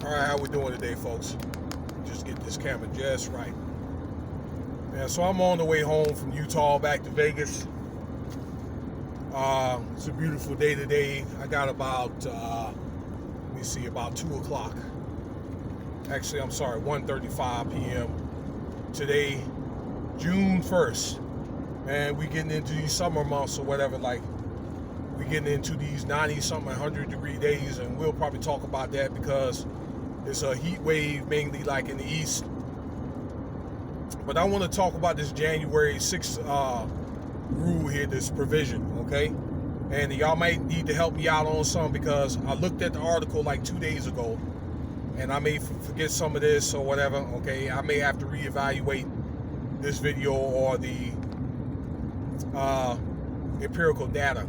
All right, how we doing today, folks? Just get this camera just right. Yeah, so I'm on the way home from Utah back to Vegas. It's a beautiful day today. I got about, about 2 o'clock. Actually, I'm sorry, 1:35 p.m. Today, June 1st. Man, we getting into these summer months or whatever, like we getting into these 90-something, 100-degree days, and we'll probably talk about that because it's a heat wave mainly like in the east. But I want to talk about this January 6th rule here, this provision, okay? And y'all might need to help me out on some because I looked at the article like 2 days ago and I may forget some of this or whatever, okay? I may have to reevaluate this video or the empirical data.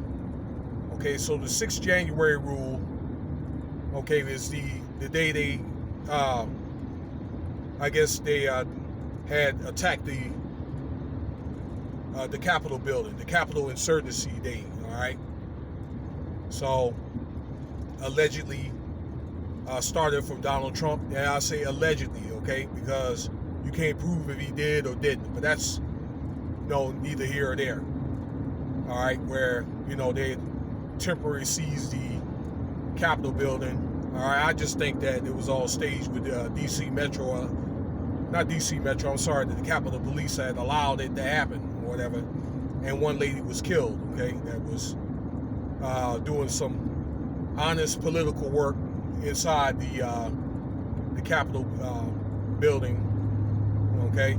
Okay, so the 6th January rule, okay, is the day they, had attacked the Capitol building, the Capitol insurgency day, all right? So, allegedly started from Donald Trump, and I say allegedly, okay, because you can't prove if he did or didn't, but that's, neither here or there, all right, where, they temporarily seized the Capitol building. All right, I just think that it was all staged with DC Metro, not DC Metro, I'm sorry, the Capitol Police had allowed it to happen or whatever, and one lady was killed, okay, that was doing some honest political work inside the Capitol building, okay,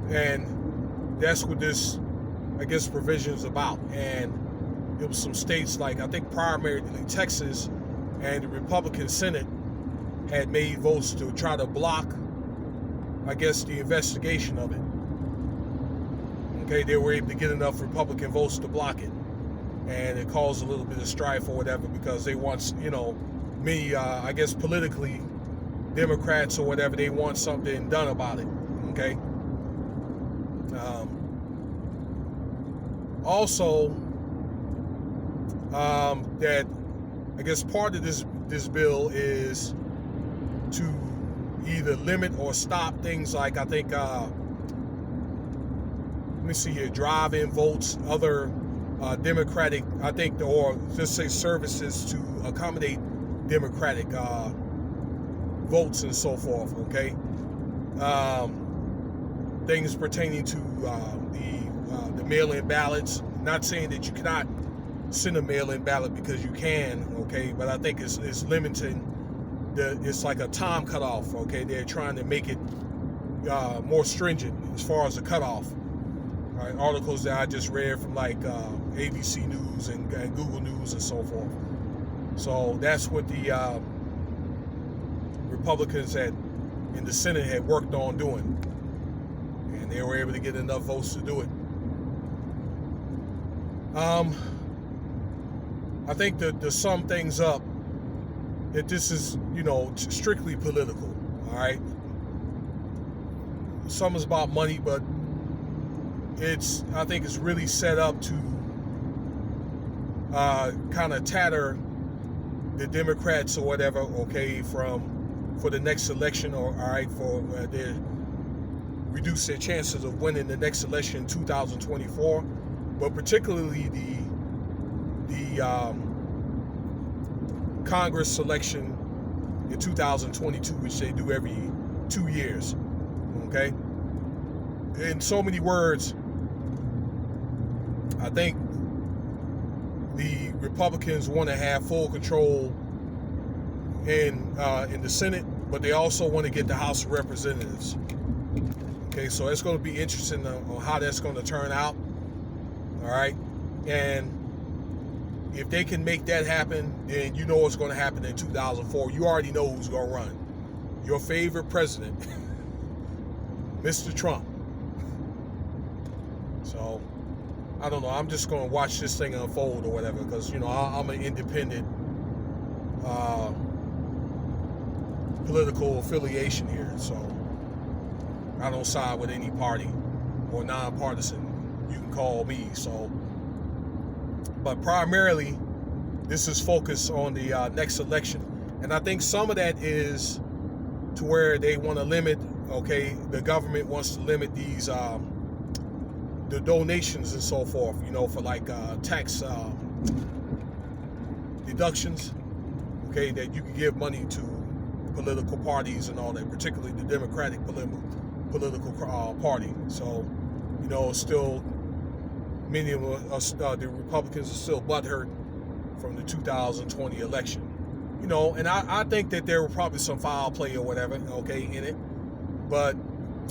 and that's what this, I guess, provision is about. And it was some states like, I think primarily Texas and the Republican Senate had made votes to try to block, I guess, the investigation of it. Okay, they were able to get enough Republican votes to block it. And it caused a little bit of strife or whatever because they want, many, I guess, politically, Democrats or whatever, they want something done about it, okay? Also, that I guess part of this bill is to either limit or stop things like, I think, let me see here, drive-in votes, other Democratic, I think, or just say services to accommodate Democratic votes and so forth, okay? Things pertaining to the mail-in ballots. Not saying that you cannot send a mail-in ballot because you can, okay? But I think it's limiting it's like a time cutoff, okay? They're trying to make it more stringent as far as the cutoff. All right, articles that I just read from like ABC News and Google News and so forth. So that's what the Republicans in the Senate had worked on doing. And they were able to get enough votes to do it. I think that to sum things up, that this is, strictly political, all right? Some is about money, but I think it's really set up to kind of tatter the Democrats or whatever, okay, for the next election, or all right, for reduce their chances of winning the next election in 2024, but particularly the Congress election in 2022, which they do every 2 years, okay? In so many words, I think the Republicans want to have full control in the Senate, but they also want to get the House of Representatives. Okay, so it's going to be interesting on how that's going to turn out. All right, and if they can make that happen, then you know what's going to happen in 2004. You already know who's going to run. Your favorite president, Mr. Trump. So, I don't know. I'm just going to watch this thing unfold or whatever because, I'm an independent political affiliation here. So, I don't side with any party or nonpartisan. You can call me. So, but primarily, this is focused on the next election. And I think some of that is to where they want to limit, okay, the government wants to limit these, the donations and so forth, you know, for like tax deductions, okay, that you can give money to political parties and all that, particularly the Democratic political party. So, you know, still many of us, the Republicans are still butthurt from the 2020 election. You know, and I think that there were probably some foul play or whatever, okay, in it. But,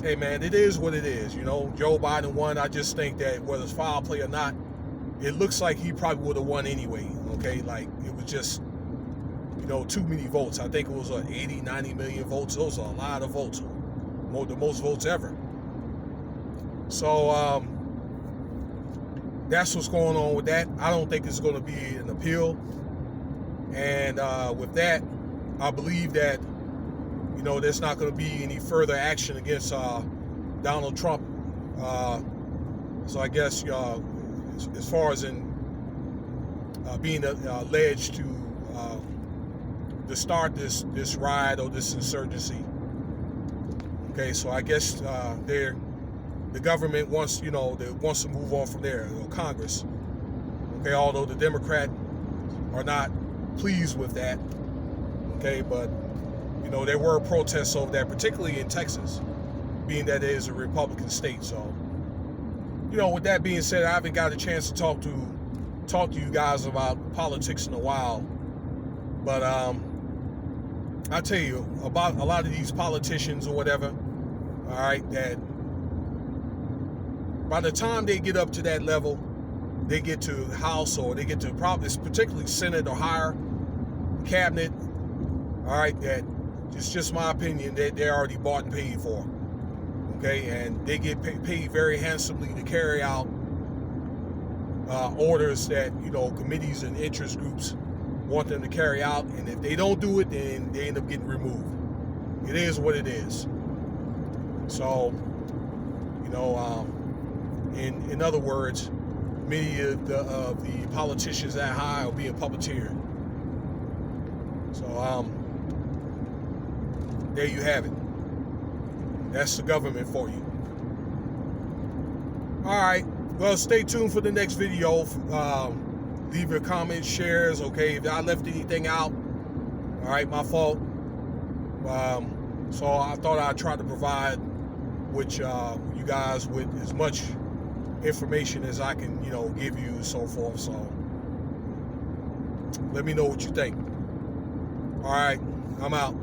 hey, man, it is what it is. You know, Joe Biden won. I just think that whether it's foul play or not, it looks like he probably would have won anyway, okay? Like, it was just, you know, too many votes. I think it was 80, 90 million votes. Those are a lot of votes, the most votes ever. So, that's what's going on with that. I don't think it's going to be an appeal. And with that, I believe that, you know, there's not going to be any further action against Donald Trump. So I guess as far as in being alleged to start this riot or this insurgency. Okay, so I guess the government wants, you know, wants to move on from there, you know, Congress. Okay, although the Democrats are not pleased with that. Okay, but you know, there were protests over that, particularly in Texas, being that it is a Republican state. So, you know, with that being said, I haven't got a chance to talk to you guys about politics in a while. But I tell you about a lot of these politicians or whatever, all right, that by the time they get up to that level, they get to the House or they get to probably particularly Senate or higher, cabinet, all right, that it's just my opinion that they're already bought and paid for, okay, and they get paid very handsomely to carry out orders that, you know, committees and interest groups want them to carry out, and if they don't do it, then they end up getting removed. It is what it is. So, you know, in other words, many of the politicians that high are being puppeteered. So there you have it. That's the government for you. All right. Well, stay tuned for the next video. Leave your comments, shares. Okay, if I left anything out, all right, my fault. So I thought I'd try to provide which you guys with as much information as I can, you know, give you and so forth. So let me know what you think. All right, I'm out.